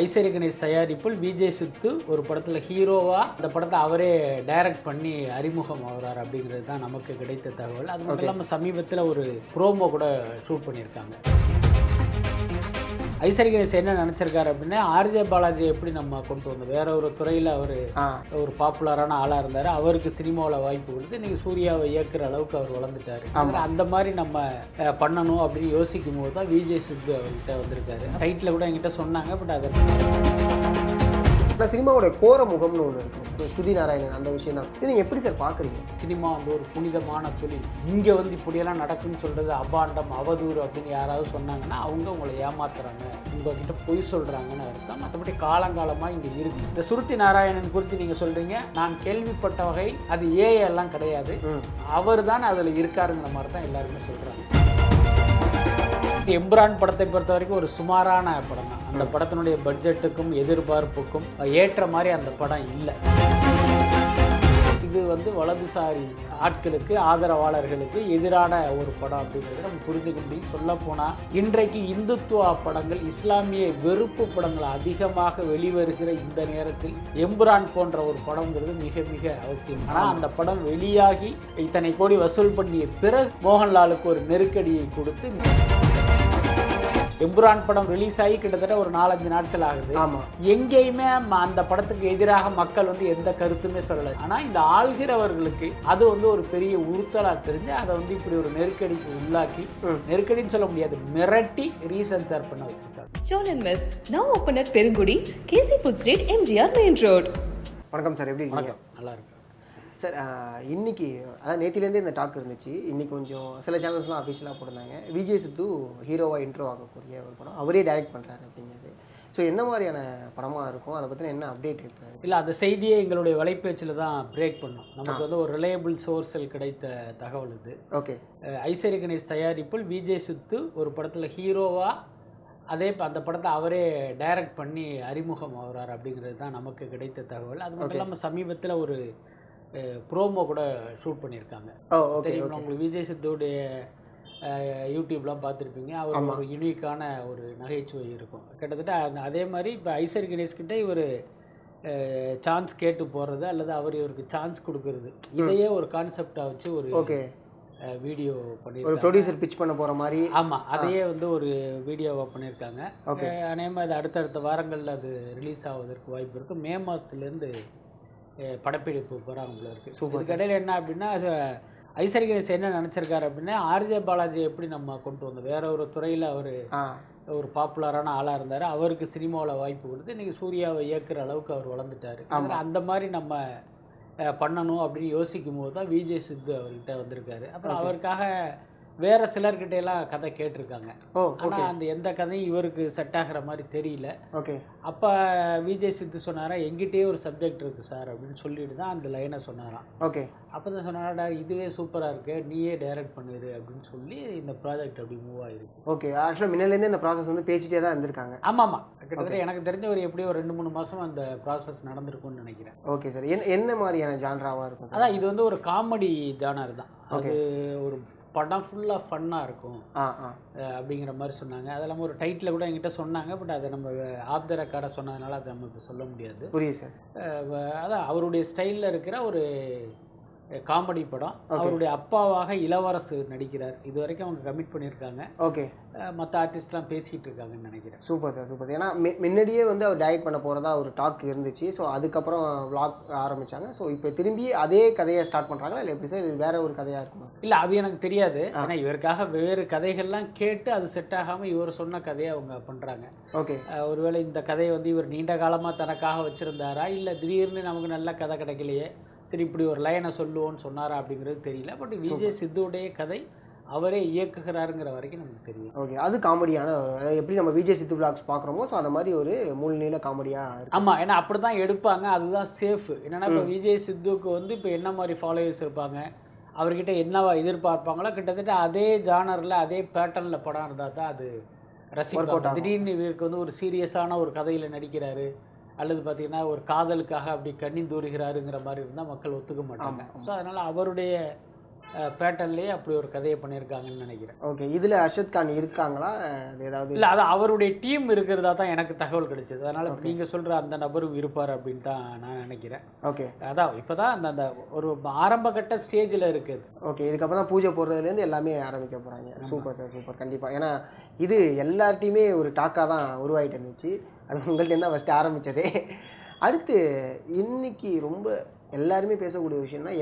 ஐஸ்வர்யா கணேஷ் தயாரிப்பில் விஜய் சித்து ஒரு படத்தில் ஹீரோவா அந்த படத்தை அவரே டைரக்ட் பண்ணி அறிமுகம் ஆகிறார் அப்படிங்கிறது தான் நமக்கு கிடைத்த தகவல். அது மட்டும் இல்லாமல் சமீபத்தில் ஒரு ப்ரோமோ கூட ஷூட் பண்ணியிருக்காங்க. ஐஸ்வர்யா கணேஷ் என்ன நினைச்சிருக்காரு அப்படின்னா, ஆர்ஜே பாலாஜி எப்படி நம்ம கொண்டு வந்தோம், வேற ஒரு துறையில் அவர் ஒரு பாப்புலரான ஆளாக இருந்தார், அவருக்கு சினிமாவில் வாய்ப்பு கொடுத்து இன்னைக்கு சூர்யாவை இயக்குற அளவுக்கு அவர் வளர்ந்துட்டாரு. அந்த மாதிரி நம்ம பண்ணணும் அப்படின்னு யோசிக்கும் போது தான் விஜய் சித்து அவர்கிட்ட வந்திருக்காரு. டைட்டில் கூட என்கிட்ட சொன்னாங்க, பட் அதை சினிமாவோட கோர முகம்னு ஒன்று இருக்கும், ஸ்ருதி நாராயணன், அந்த விஷயம் தான். இது நீங்கள் எப்படி சார் பார்க்குறீங்க? சினிமா வந்து ஒரு புனிதமான தொழில், இங்கே வந்து இப்படியெல்லாம் நடக்குன்னு சொல்கிறது அபாண்டம், அவதூறு அப்படின்னு யாராவது சொன்னாங்கன்னா அவங்க உங்களை ஏமாத்துறாங்க, உங்ககிட்ட பொய் சொல்கிறாங்கன்னு அர்த்தம். மற்றபடி காலங்காலமாக இங்கே இருக்குது. இந்த ஸ்ருதி நாராயணன் குறித்து நீங்கள் சொல்கிறீங்க, நான் கேள்விப்பட்ட வகை அது எல்லாம் கிடையாது, அவர் தான் அதில் இருக்காருங்கிற மாதிரி தான் எல்லாருமே சொல்கிறாங்க. எம்புரான் படத்தை பொறுத்த வரைக்கும் ஒரு சுமாரான படம் தான். அந்த படத்தினுடைய பட்ஜெட்டுக்கும் எதிர்பார்ப்புக்கும் ஏற்ற மாதிரி அந்த படம் இல்லை. இது வந்து வலதுசாரி ஆட்களுக்கு, ஆதரவாளர்களுக்கு எதிரான ஒரு படம் அப்படிங்கிறது நம்ம புரிஞ்சுக்க முடியும். சொல்லப்போனால் இன்றைக்கு இந்துத்துவா படங்கள், இஸ்லாமிய வெறுப்பு படங்கள் அதிகமாக வெளிவருகிற இந்த நேரத்தில் எம்புரான் போன்ற ஒரு படம்ங்கிறது மிக மிக அவசியம். ஆனால் அந்த படம் வெளியாகி இத்தனை கோடி வசூல் பண்ணிய பிறகு மோகன்லாலுக்கு ஒரு நெருக்கடியை கொடுத்து எம்புரான் படம் ரிலீஸ் ஆகி கிட்டத்தட்ட ஒரு 4-5 நாட்கள் ஆகுது. எங்கேயுமே அந்த படத்துக்கு எதிராக மக்கள் வந்து எந்த கருத்துமே சொல்லலை. ஆனா இந்த ஆள்கிறவர்களுக்கு அது வந்து ஒரு பெரிய உறுத்தலா தெரிஞ்சு அதை வந்து இப்படி ஒரு நெருக்கடிக்கு உள்ளாக்கி, நெருக்கடின்னு சொல்ல முடியாது, மிரட்டி ரீசென்சார் பண்ண வச்சிருக்காங்க. Cholan mess now open at Perungudi, KC food street, MGR main road. வணக்கம் சார், எப்படி இருக்கீங்க? நல்லா இருக்கு சார். இன்னைக்கு அதாவது நேற்றிலேருந்தே இந்த டாக் இருந்துச்சு. இன்னைக்கு கொஞ்சம் சில சேனல்ஸ்லாம் அஃபிஷியலாக போட்டிருந்தாங்க, விஜய் சித்து ஹீரோவாக இன்ட்ரோ ஆகக்கூடிய ஒரு படம் அவரே டைரக்ட் பண்ணுறாரு அப்படிங்கிறது. ஸோ என்ன மாதிரியான படமாக இருக்கும், அதை பற்றின என்ன அப்டேட் இப்போ? இல்லை, அந்த செய்தியை எங்களுடைய வலைப்பேச்சில் தான் பிரேக் பண்ணோம். நமக்கு வந்து ஒரு ரிலையபிள் சோர்ஸில் கிடைத்த தகவல் இது. ஓகே. ஐஸ்வர்யா கணேஷ் தயாரிப்பில் விஜய் சித்து ஒரு படத்தில் ஹீரோவாக அந்த படத்தை அவரே டைரக்ட் பண்ணி அறிமுகம் ஆகிறார் அப்படிங்கிறது தான் நமக்கு கிடைத்த தகவல். அது மட்டும் இல்லாமல் சமீபத்தில் ஒரு ப்ரோமோ கூட ஷூட் பண்ணியிருக்காங்க. தெரியும் உங்களுக்கு, விஜய் சித்துடைய யூடியூப்லாம் பார்த்துருப்பீங்க. அவர் ஒரு யூனிக்கான ஒரு நகைச்சுவை இருக்கும் கிட்டத்தட்ட. அதே மாதிரி இப்போ ஐஸ்வர்யா கணேஷ் கிட்ட இவர் சான்ஸ் கேட்டு போகிறது அல்லது அவர் இவருக்கு சான்ஸ் கொடுக்கறது, இதையே ஒரு கான்செப்டாக வச்சு ஒரு வீடியோ பண்ணியிருக்காங்க. ப்ரொடியூசர் பிட்ச் பண்ண போகிற மாதிரி. ஆமாம், அதையே வந்து ஒரு வீடியோவாக பண்ணியிருக்காங்க. அநேகமாக அது அடுத்தடுத்த வாரங்களில் அது ரிலீஸ் ஆவதற்கு வாய்ப்பு இருக்குது. மே மாதத்துலேருந்து படப்பிடிப்பு போகிறாங்க போல இருக்குது. இதுக்கு இடையில என்ன அப்படின்னா, ஐஸ்வர்யா கணேஷ் என்ன நினச்சிருக்காரு அப்படின்னா, ஆர்ஜே பாலாஜி எப்படி நம்ம கொண்டு வந்தோம், வேற ஒரு துறையில் அவர் ஒரு பாப்புலரான ஆளாக இருந்தார், அவருக்கு சினிமாவில் வாய்ப்பு கொடுத்து இன்னைக்கு சூர்யாவை இயக்குற அளவுக்கு அவர் வளர்ந்துட்டாரு. அந்த மாதிரி நம்ம பண்ணணும் அப்படின்னு யோசிக்கும் போது தான் விஜய் சித்து அவர்கிட்ட வந்திருக்காரு. அப்புறம் அவருக்காக வேற சிலர்கிட்ட எல்லாம் கதை கேட்டிருக்காங்க. ஆனால் அந்த எந்த கதையும் இவருக்கு செட் ஆகிற மாதிரி தெரியல. அப்போ விஜய் சித்து சொன்னாரா, எங்கிட்டே ஒரு சப்ஜெக்ட் இருக்கு சார் அப்படின்னு சொல்லிட்டு தான் அந்த லைனை சொன்னாராம். அப்போ தான் சொன்னாரா, இதுவே சூப்பராக இருக்கு, நீயே டைரக்ட் பண்ணிடு அப்படின்னு சொல்லி இந்த ப்ராஜெக்ட் அப்படி மூவ் ஆகிருக்கு. ஓகே. ஆக்சுவலாக முன்னாடிலேருந்து இந்த ப்ராசஸ் வந்து பேசிட்டே தான் இருந்திருக்காங்க. ஆமாம், கிட்டத்தட்ட எனக்கு தெரிஞ்ச ஒரு எப்படியோ ஒரு 2-3 மாதம் அந்த ப்ராசஸ் நடந்திருக்கும்னு நினைக்கிறேன். Okay sir. என்ன மாதிரியான ஜான்ராவாக இருக்கும்? அதான், இது வந்து ஒரு காமெடி ஜானர் தான். அது ஒரு படம் ஃபுல்லாக ஃபன்னாக இருக்கும் அப்படிங்கிற மாதிரி சொன்னாங்க. அது இல்லாமல் ஒரு டைட்டில் கூட என்கிட்ட சொன்னாங்க, பட் அதை நம்ம ஆஃப் த ரெக்கார்டை சொன்னதுனால அதை நம்ம இப்போ சொல்ல முடியாது. புரியுது சார். அதான் அவருடைய ஸ்டைலில் இருக்கிற ஒரு காமெடி படம். அவருடைய அப்பாவாக இளவரசு நடிக்கிறார். இது வரைக்கும் அவங்க கமிட் பண்ணியிருக்காங்க. ஓகே. மற்ற ஆர்டிஸ்ட்லாம் பேசிகிட்டு இருக்காங்கன்னு நினைக்கிறேன். Super sir, super. ஏன்னா முன்னாடியே வந்து அவர் டைரக்ட் பண்ண போகிறதா ஒரு டாக் இருந்துச்சு. ஸோ அதுக்கப்புறம் விளாக் ஆரம்பித்தாங்க. ஸோ இப்போ திரும்பி அதே கதையை ஸ்டார்ட் பண்ணுறாங்களா இல்லை எப்படி சார், இது வேற ஒரு கதையாக இருக்குமா? இல்லை, அது எனக்கு தெரியாது. ஏன்னா இவருக்காக வேறு கதைகள்லாம் கேட்டு அது செட் ஆகாமல் இவர் சொன்ன கதையை அவங்க பண்ணுறாங்க. ஓகே. ஒருவேளை இந்த கதையை வந்து இவர் நீண்ட காலமாக தனக்காக வச்சுருந்தாரா, இல்லை திடீர்னு நமக்கு நல்ல கதை கிடைக்கலையே, சரி இப்படி ஒரு லைனை சொல்லுவோன்னு சொன்னாரா அப்படிங்கிறது தெரியல. பட் விஜய் சித்துடைய கதை அவரே இயக்குகிறாருங்கிற வரைக்கும் நமக்கு தெரியும். ஓகே. அது காமெடியான, எப்படி நம்ம விஜய் சித்து விளாக்ஸ் பார்க்குறோமோ ஸோ அந்த மாதிரி ஒரு முழு நீள காமெடியாக. ஆமாம், ஏன்னா அப்படி தான் எடுப்பாங்க, அதுதான் சேஃப். என்னென்னா இப்போ விஜய் சித்துக்கு வந்து இப்போ என்ன மாதிரி ஃபாலோவர்ஸ் இருப்பாங்க, அவர்கிட்ட என்னவா எதிர்பார்ப்பாங்களோ கிட்டத்தட்ட அதே ஜானரில் அதே பேட்டர்னில் படம் இருந்தால் தான் அது ரசிப்பாங்க. திடீர்னு இவருக்கு வந்து ஒரு சீரியஸான ஒரு கதையில் நடிக்கிறாரு அல்லது பார்த்தீங்கன்னா ஒரு காதலுக்காக அப்படி கண்ணி தூறுகிறாருங்கிற மாதிரி இருந்தால் மக்கள் ஒத்துக்க மாட்டாங்க. ஸோ அதனால் அவருடைய பேட்டர்ன்லேயே அப்படி ஒரு கதையை பண்ணியிருக்காங்கன்னு நினைக்கிறேன். ஓகே, இதில் அர்ஷத் கான் இருக்காங்களா? அது ஏதாவது இல்லை, அது அவருடைய டீம் இருக்கிறதா தான் எனக்கு தகவல் கிடைச்சது. அதனால் நீங்கள் சொல்கிற அந்த நபரும் இருப்பார் அப்படின்னு தான் நான் நினைக்கிறேன். ஓகே, அதான் இப்போ தான் அந்த ஒரு ஆரம்ப கட்ட ஸ்டேஜில் இருக்குது. ஓகே, இதுக்கப்புறம் தான் பூஜை போடுறதுலேருந்து எல்லாமே ஆரம்பிக்க போகிறாங்க. Super sir, super. கண்டிப்பாக. ஏன்னா இது எல்லார்ட்டையுமே ஒரு டாக்காக தான் உருவாகிட்டு இருந்துச்சு. அது உங்கள்கிட்ட தான் ஃபஸ்ட்டு ஆரம்பித்ததே. அடுத்து இன்னைக்கு ரொம்ப எல்லாருமே பேசக்கூடிய விஷயம்னா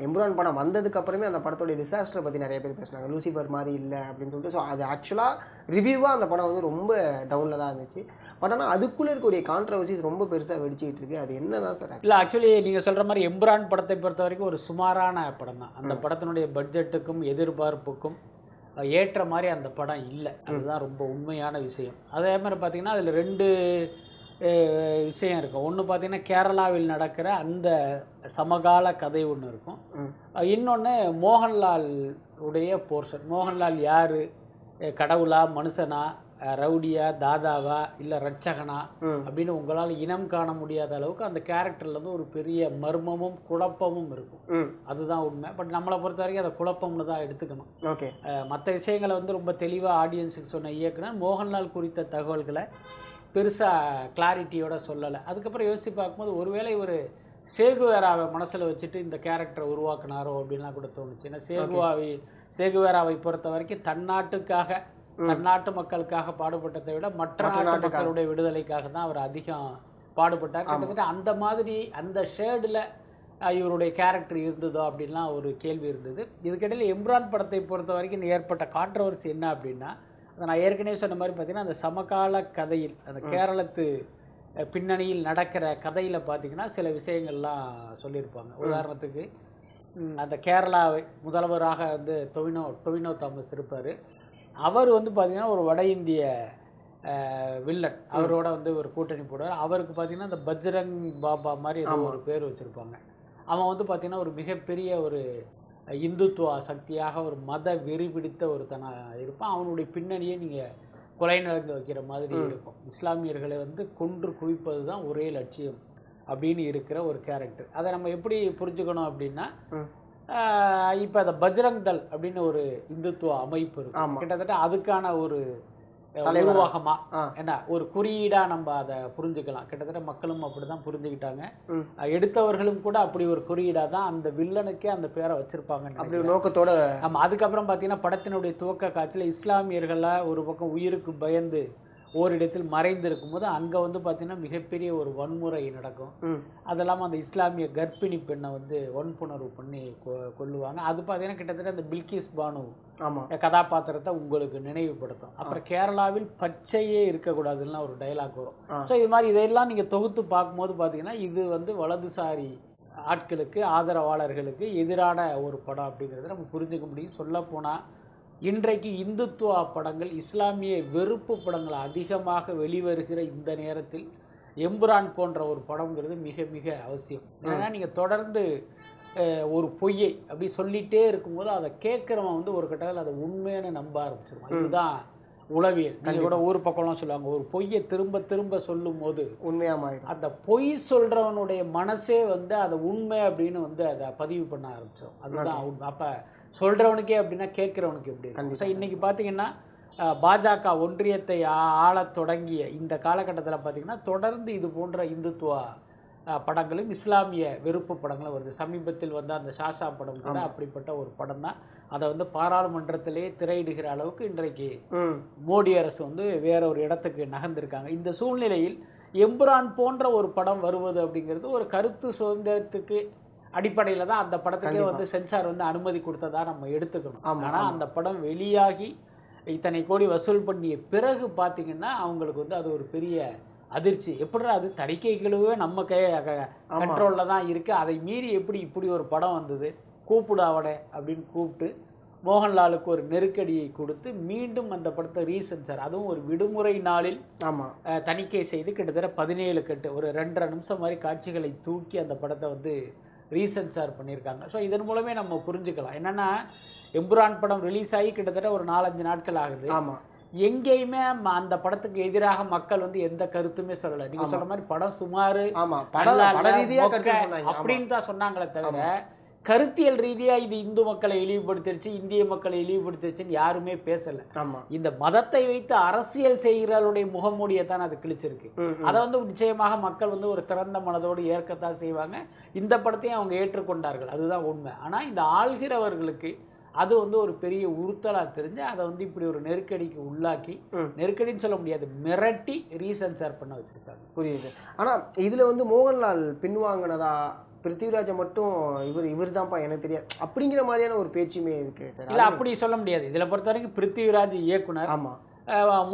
எம்புரான் படம் வந்ததுக்கு அப்புறமே அந்த படத்தோடைய டிசாஸ்டரை பற்றி நிறைய பேர் பேசினாங்க. லூசிஃபர் மாதிரி இல்லை அப்படின்னு சொல்லிட்டு. ஸோ அது ஆக்சுவலாக ரிவ்யூவாக அந்த படம் வந்து ரொம்ப டவுனில் தான் இருந்துச்சு. பட் ஆனால் அதுக்குள்ளே இருக்கக்கூடிய கான்ட்ரவர்சிஸ் ரொம்ப பெருசாக வெடிச்சிக்கிட்டு இருக்கு. அது என்ன தான் சார்? இல்லை, ஆக்சுவலி நீங்கள் சொல்கிற மாதிரி எம்புரான் படத்தை பொறுத்த வரைக்கும் ஒரு சுமாரான படம் தான். அந்த படத்தினுடைய பட்ஜெட்டுக்கும் எதிர்பார்ப்புக்கும் ஏற்ற மாதிரி அந்த படம் இல்லை. அதுதான் ரொம்ப உண்மையான விஷயம். அதே மாதிரி பார்த்தீங்கன்னா அதில் 2 விஷயம் இருக்கும். ஒன்று பார்த்தீங்கன்னா கேரளாவில் நடக்கிற அந்த சமகால கதை ஒன்று இருக்கும். இன்னொன்று மோகன்லால் உடைய போர்ஷன். மோகன்லால் யார், கடவுளா, மனுஷனா, ரவுடியா, தாதாவா, இல்லை ரட்சகனா அப்படின்னு உங்களால் இனம் காண முடியாத அளவுக்கு அந்த கேரக்டர்லேருந்து ஒரு பெரிய மர்மமும் குழப்பமும் இருக்கும். அதுதான் உண்மை. பட் நம்மளை பொறுத்த வரைக்கும் அதை குழப்பம்னு தான் எடுத்துக்கணும். ஓகே, மற்ற விஷயங்களை வந்து ரொம்ப தெளிவாக ஆடியன்ஸுக்கு சொன்ன இயக்குனர் மோகன்லால் குறித்த தகவல்களை பெருசாக கிளாரிட்டியோட சொல்லலை. அதுக்கப்புறம் யோசித்து பார்க்கும்போது ஒருவேளை ஒரு சேகுவேராவை மனசில் வச்சுட்டு இந்த கேரக்டரை உருவாக்குனாரோ அப்படின்லாம் கூட தோணுச்சு. ஏன்னா சேகுவேராவை பொறுத்த வரைக்கும் தன்னாட்டு மக்களுக்காக பாடுபட்டதை விட மற்ற நாட்டு மக்களுடைய விடுதலைக்காக தான் அவர் அதிகம் பாடுபட்டார். கிட்டத்தட்ட அந்த மாதிரி அந்த ஷேடில் இவருடைய கேரக்டர் இருந்ததோ அப்படின்லாம் ஒரு கேள்வி இருந்தது. இதுக்கிடையில் எம்ரான் படத்தை பொறுத்த வரைக்கும் ஏற்பட்ட கான்ட்ரவர்சி என்ன அப்படின்னா, நான் ஏற்கனவே சொன்ன மாதிரி பார்த்தீங்கன்னா அந்த சமகால கதையில் அந்த கேரளத்து பின்னணியில் நடக்கிற கதையில் பார்த்தீங்கன்னா சில விஷயங்கள்லாம் சொல்லியிருப்பாங்க. உதாரணத்துக்கு அந்த கேரளாவை முதல்வராக வந்து டொவினோ தாமஸ் இருப்பார். அவர் வந்து பார்த்திங்கன்னா ஒரு வட இந்திய வில்லன். அவரோட வந்து ஒரு கூட்டணி போடுவார். அவருக்கு பார்த்திங்கன்னா இந்த பஜ்ரங் பாபா மாதிரி ஏதோ ஒரு பேர் வச்சுருப்பாங்க. அவன் வந்து பார்த்திங்கன்னா ஒரு மிகப்பெரிய ஒரு இந்துத்துவ சக்தியாக ஒரு மத வெறி பிடித்த ஒருத்தனா இருப்பான். அவனுடைய பின்னணியை நீங்கள் கொலை நடந்து வைக்கிற மாதிரி இருக்கும். இஸ்லாமியர்களை வந்து கொன்று குவிப்பது தான் ஒரே லட்சியம் அப்படின்னு இருக்கிற ஒரு கேரக்டர். அதை நம்ம எப்படி புரிஞ்சுக்கணும் அப்படின்னா, இப்போ அந்த பஜ்ரங் தள் அப்படின்னு ஒரு இந்துத்துவ அமைப்பு இருக்கும். கிட்டத்தட்ட அதுக்கான ஒரு உருவாகமா என்ன ஒரு குறியீடா நம்ம அதை புரிஞ்சுக்கலாம். கிட்டத்தட்ட மக்களும் அப்படிதான் புரிஞ்சுக்கிட்டாங்க. எடுத்தவர்களும் கூட அப்படி ஒரு குறியீடா தான் அந்த வில்லனுக்கே அந்த பேரை வச்சிருப்பாங்க அப்படி ஒரு நோக்கத்தோட. ஆமா, அதுக்கப்புறம் பார்த்தீங்கன்னா படத்தினுடைய துவக்க காட்சியில் இஸ்லாமியர்களை ஒரு பக்கம் உயிருக்கு பயந்து ஓரிடத்தில் மறைந்து இருக்கும்போது அங்கே வந்து பார்த்தீங்கன்னா மிகப்பெரிய ஒரு வன்முறை நடக்கும். அது இல்லாமல் அந்த இஸ்லாமிய கர்ப்பிணி பெண்ணை வந்து வன்புணர்வு பண்ணி கொல்லுவாங்க. அது பார்த்தீங்கன்னா கிட்டத்தட்ட அந்த பில்கிஸ் பானு கதாபாத்திரத்தை உங்களுக்கு நினைவுபடுத்தும். அப்புறம் கேரளாவில் பச்சையே இருக்கக்கூடாதுன்னா ஒரு டைலாக் வரும். ஸோ இது மாதிரி இதையெல்லாம் நீங்கள் தொகுத்து பார்க்கும்போது பார்த்தீங்கன்னா இது வந்து வலதுசாரி ஆட்களுக்கு ஆதரவாளர்களுக்கு எதிரான ஒரு படம் அப்படிங்கிறத நம்ம புரிஞ்சுக்க முடியும். சொல்லப்போனால் இன்றைக்கு இந்துத்துவ படங்கள் இஸ்லாமிய வெறுப்பு படங்கள் அதிகமாக வெளிவருகிற இந்த நேரத்தில் எம்புரான் போன்ற ஒரு படம்ங்கிறது மிக மிக அவசியம். ஏன்னா நீங்கள் தொடர்ந்து ஒரு பொய்யை அப்படி சொல்லிகிட்டே இருக்கும்போது அதை கேட்குறவன் வந்து ஒரு கட்டத்தில் அதை உண்மையான நம்ப ஆரம்பிச்சிருவான். இதுதான் உளவியல். நீங்கள் கூட ஊர் பக்கம்லாம் சொல்லுவாங்க, ஒரு பொய்யை திரும்ப திரும்ப சொல்லும் போது உண்மையாக அந்த பொய் சொல்கிறவனுடைய மனசே வந்து அதை உண்மை அப்படின்னு வந்து அதை பதிவு பண்ண ஆரம்பிச்சிடும். அதுதான் உண்மை. அப்போ சொல்கிறவனுக்கே அப்படின்னா கேட்குறவனுக்கு எப்படி? ஸோ இன்றைக்கி பார்த்தீங்கன்னா பாஜக ஒன்றியத்தை ஆளத் தொடங்கிய இந்த காலகட்டத்தில் பார்த்திங்கன்னா தொடர்ந்து இது போன்ற இந்துத்துவ படங்களும் இஸ்லாமிய வெறுப்பு படங்களும் வருது. சமீபத்தில் வந்து அந்த ஷாஷா படம் கூட அப்படிப்பட்ட ஒரு படம் தான். அதை வந்து பாராளுமன்றத்திலே திரையிடுகிற அளவுக்கு இன்றைக்கு மோடி அரசு வந்து வேற ஒரு இடத்துக்கு நகர்ந்திருக்காங்க. இந்த சூழ்நிலையில் எம்புரான் போன்ற ஒரு படம் வருவது அப்படிங்கிறது ஒரு கருத்து சுதந்திரத்துக்கு அடிப்படையில் தான் அந்த படத்துக்கே வந்து சென்சார் வந்து அனுமதி கொடுத்ததா நம்ம எடுத்துக்கணும். ஆனால் அந்த படம் வெளியாகி இத்தனை கோடி வசூல் பண்ணிய பிறகு பார்த்தீங்கன்னா அவங்களுக்கு வந்து அது ஒரு பெரிய அதிர்ச்சி. எப்படி அது தணிக்கைகளுவே நம்ம கண்ட்ரோலில் தான் இருக்குது, அதை மீறி எப்படி இப்படி ஒரு படம் வந்தது, கூப்பிடு அவனை அப்படின்னு கூப்பிட்டு மோகன்லாலுக்கு ஒரு நெருக்கடியை கொடுத்து மீண்டும் அந்த படத்தை ரீசென்சார், அதுவும் ஒரு விடுமுறை நாளில் தணிக்கை செய்து கிட்டத்தட்ட 17 கட்டு ஒரு 2.5 நிமிஷம் மாதிரி காட்சிகளை தூக்கி அந்த படத்தை வந்து ரீசென்சார் பண்ணியிருக்காங்க. ஸோ இதன் மூலமே நம்ம புரிஞ்சுக்கலாம் என்னென்னா, எம்புரான் படம் ரிலீஸ் ஆகி கிட்டத்தட்ட ஒரு 4-5 நாட்கள் ஆகுது. ஆமாம், எங்கேயுமே அந்த படத்துக்கு எதிராக மக்கள் வந்து எந்த கருத்துமே சொல்லலை. நீங்க சொல்ற மாதிரி படம் சுமார் அப்படின்னு தான் சொன்னாங்களே தவிர கருத்தியல் ரீதியா இது இந்து மக்களை இழிவுபடுத்திருச்சு, இந்திய மக்களை இழிவுபடுத்திருச்சுன்னு யாருமே பேசல. ஆமா. இந்த மதத்தை வைத்து அரசியல் செய்கிறவருடைய முகமூடியை தான் அது கிழிச்சிருக்கு. அதை வந்து நிச்சயமாக மக்கள் வந்து ஒரு திறந்த மனதோடு ஏற்கத்தான் செய்வாங்க. இந்த படத்தையும் அவங்க ஏற்றுக்கொண்டார்கள், அதுதான் உண்மை. ஆனா இந்த ஆள்கிறவர்களுக்கு அது வந்து ஒரு பெரிய உறுத்தலா தெரிஞ்சு அதை வந்து இப்படி ஒரு நெருக்கடிக்கு உள்ளாக்கி, நெருக்கடின்னு சொல்ல முடியாது, மிரட்டி ரீசென்சார் பண்ண வச்சிருக்காங்க. புரியுது. ஆனா இதுல வந்து மோகன்லால் பின்வாங்கினதா, பிருத்திவிராஜை மட்டும் இவர் தான்ப்பா எனக்கு தெரியாது அப்படிங்கிற மாதிரியான ஒரு பேச்சுமே இருக்கு சார். இல்ல அப்படி சொல்ல முடியாது. இதுல பொறுத்த வரைக்கும் பிருத்திவிராஜ் இயக்குனர், ஆமா,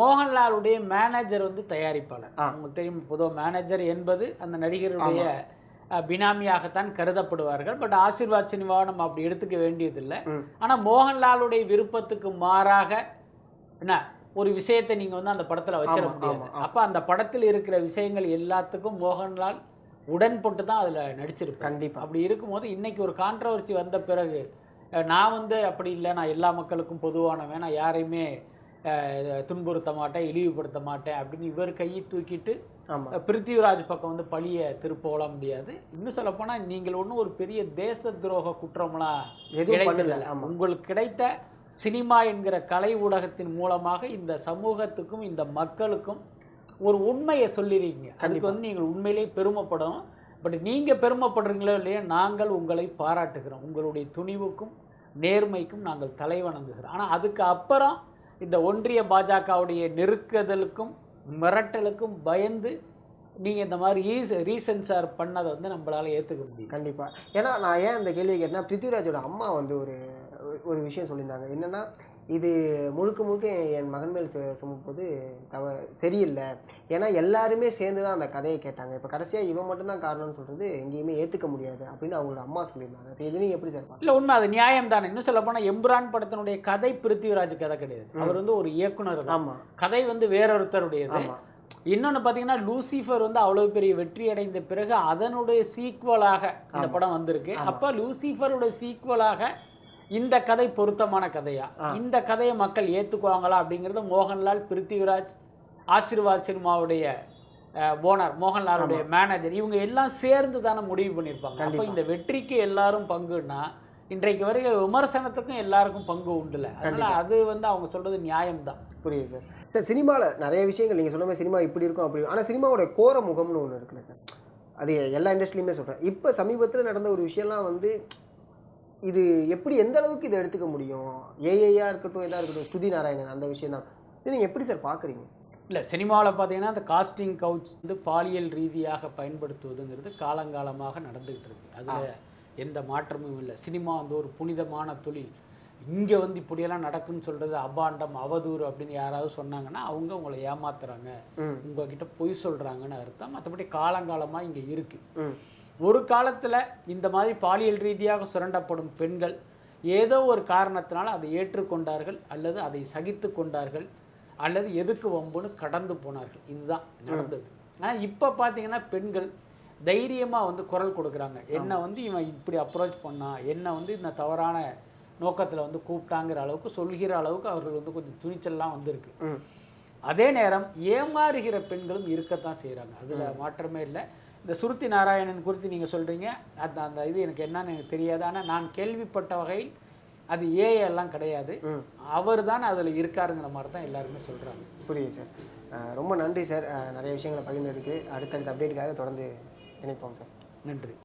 மோகன்லாலுடைய மேனேஜர் வந்து தயாரிப்பாளர். உங்களுக்கு தெரியும், பொதுவாக மேனேஜர் என்பது அந்த நடிகருடைய பினாமியாகத்தான் கருதப்படுவார்கள். பட் ஆசீர்வாத் சினிமாவை நம்ம அப்படி எடுத்துக்க வேண்டியதில்லை. ஆனா மோகன்லாலுடைய விருப்பத்துக்கு மாறாக என்ன ஒரு விஷயத்தை நீங்க வந்து அந்த படத்துல வச்சிட முடியாது. அப்ப அந்த படத்தில் இருக்கிற விஷயங்கள் எல்லாத்துக்கும் மோகன்லால் உடன்பட்டு தான் அதுல நடிச்சிருப்பேன். கண்டிப்பா. அப்படி இருக்கும்போது இன்னைக்கு ஒரு கான்ட்ரவர்சி வந்த பிறகு நான் வந்து அப்படி இல்லை, நான் எல்லா மக்களுக்கும் பொதுவானவன், நான் யாரையுமே துன்புறுத்த மாட்டேன், இழிவுபடுத்த மாட்டேன் அப்படின்னு இவர் கையை தூக்கிட்டு பிருத்திவிராஜ் பக்கம் வந்து பழிய திருப்ப முடியாது. இன்னும் சொல்ல போனா நீங்கள் ஒன்றும் ஒரு பெரிய தேச துரோக குற்றம்லாம் கிடைக்கல. உங்களுக்கு கிடைத்த சினிமா என்கிற கலை ஊடகத்தின் மூலமாக இந்த சமூகத்துக்கும் இந்த மக்களுக்கும் ஒரு உண்மையை சொல்லிருக்கீங்க. அதுக்கு வந்து நீங்கள் உண்மையிலேயே பெருமைப்படணும். பட் நீங்க பெருமைப்படுறீங்களோ இல்லையா, நாங்கள் உங்களை பாராட்டுகிறோம். உங்களுடைய துணிவுக்கும் நேர்மைக்கும் நாங்கள் தலை வணங்குகிறோம். ஆனா அதுக்கு அப்புறம் இந்த ஒன்றிய பாஜகவுடைய நெருக்குதலுக்கும் மிரட்டலுக்கும் பயந்து நீங்க இந்த மாதிரி ரீசென்சார் பண்ணதை வந்து நம்மளால ஏத்துக்க முடியும். கண்டிப்பா. ஏன்னா நான் ஏன் இந்த கேள்வி கேட்டேன்னா, பிருத்திவிராஜோட அம்மா வந்து ஒரு விஷயம் சொல்லியிருந்தாங்க. என்னன்னா, இது முழுக்க முழுக்க என் மகன் மேல் சுமப்பது சரியில்லை. ஏன்னா எல்லாருமே சேர்ந்து தான் அந்த கதையை கேட்டாங்க. இப்போ கடைசியாக இவன் மட்டும்தான் காரணம்னு சொல்றது எங்கேயுமே ஏற்றுக்க முடியாது அப்படின்னு அவங்களோட அம்மா சொல்லியிருந்தாங்க. இது நீங்கள் எப்படி சார்? இல்லை, உண்மை, அது நியாயம் தானே. இன்னும் சொல்ல போனால் எம்புரான் படத்தினுடைய கதை பிருத்திவிராஜ் கதை கிடையாது. அவர் வந்து ஒரு இயக்குனர். ஆமாம். கதை வந்து வேறொருத்தருடையது. இன்னொன்று பார்த்தீங்கன்னா, லூசிஃபர் வந்து அவ்வளவு பெரிய வெற்றி அடைந்த பிறகு அதனுடைய சீக்வலாக இந்த படம் வந்திருக்கு. அப்போ லூசிஃபருடைய சீக்வலாக இந்த கதை பொருத்தமான கதையா, இந்த கதையை மக்கள் ஏற்றுக்குவாங்களா அப்படிங்கிறது மோகன்லால், பிருத்திவிராஜ், ஆசீர்வாத் சினிமாவுடைய ஓனர், மோகன்லாலுடைய மேனேஜர், இவங்க எல்லாம் சேர்ந்து தானே முடிவு பண்ணியிருப்பாங்க. அப்போ இந்த வெற்றிக்கு எல்லாரும் பங்குன்னா இன்றைக்கு வரைக்கும் விமர்சனத்துக்கும் எல்லாருக்கும் பங்கு உண்டுல. அதனால அது வந்து அவங்க சொல்றது நியாயம்தான். புரியுது சார். சினிமாவில் நிறைய விஷயங்கள் நீங்கள் சொன்ன மாதிரி சினிமா இப்படி இருக்கும் அப்படி, ஆனால் சினிமாவோட கோர முகம்னு ஒன்று இருக்குல்ல சார், அது எல்லா இண்டஸ்ட்ரியுமே சொல்கிறேன். இப்போ சமீபத்தில் நடந்த ஒரு விஷயம்லாம் வந்து இது எப்படி, எந்த அளவுக்கு இதை எடுத்துக்க முடியும்? ஏஐயா இருக்கட்டும், எதாக இருக்கட்டும், ஸ்துதி நாராயணன் அந்த விஷயம் தான், இது நீங்கள் எப்படி சார் பார்க்குறீங்க? இல்லை, சினிமாவில் பார்த்தீங்கன்னா அந்த காஸ்டிங் கவுச் வந்து பாலியல் ரீதியாக பயன்படுத்துவதுங்கிறது காலங்காலமாக நடந்துகிட்டு இருக்கு. அதில் எந்த மாற்றமும் இல்லை. சினிமா வந்து ஒரு புனிதமான தொழில். இங்கே வந்து இப்படியெல்லாம் நடக்குன்னு சொல்கிறது அபாண்டம், அவதூறு அப்படின்னு யாராவது சொன்னாங்கன்னா அவங்க உங்களை ஏமாத்துறாங்க, உங்ககிட்ட பொய் சொல்கிறாங்கன்னு அர்த்தம். மற்றபடி காலங்காலமாக இங்கே இருக்குது. ஒரு காலத்தில் இந்த மாதிரி பாலியல் ரீதியாக சுரண்டப்படும் பெண்கள் ஏதோ ஒரு காரணத்தினால அதை ஏற்றுக்கொண்டார்கள், அல்லது அதை சகித்து கொண்டார்கள், அல்லது எதுக்கு வம்புன்னு கடந்து போனார்கள். இதுதான் நடந்தது. ஆனால் இப்போ பார்த்தீங்கன்னா பெண்கள் தைரியமாக வந்து குரல் கொடுக்குறாங்க. என்னை வந்து இவன் இப்படி அப்ரோச் பண்ணா, என்னை வந்து இந்த தவறான நோக்கத்தில் வந்து கூப்பிட்டாங்கிற அளவுக்கு சொல்கிற அளவுக்கு அவர்கள் வந்து கொஞ்சம் துணிச்சல்லாம் வந்திருக்கு. அதே நேரம் ஏமாறுகிற பெண்களும் இருக்கத்தான் செய்கிறாங்க, அதில் மாற்றமே இல்லை. இந்த சுருதி நாராயணன் குறித்து நீங்கள் சொல்கிறீங்க, அந்த இது எனக்கு என்னன்னு எனக்கு தெரியாது. ஆனால் நான் கேள்விப்பட்ட வகையில் அது ஏஎல்லாம் கிடையாது, அவர் தான் அதில் இருக்காருங்கிற மாதிரி தான் எல்லாருமே சொல்கிறாங்க. புரியுது சார். ரொம்ப நன்றி சார், நிறைய விஷயங்களை பகிர்ந்ததுக்கு. அடுத்தடுத்த அப்டேட்டுக்காக தொடர்ந்து இணைப்போம் சார். நன்றி.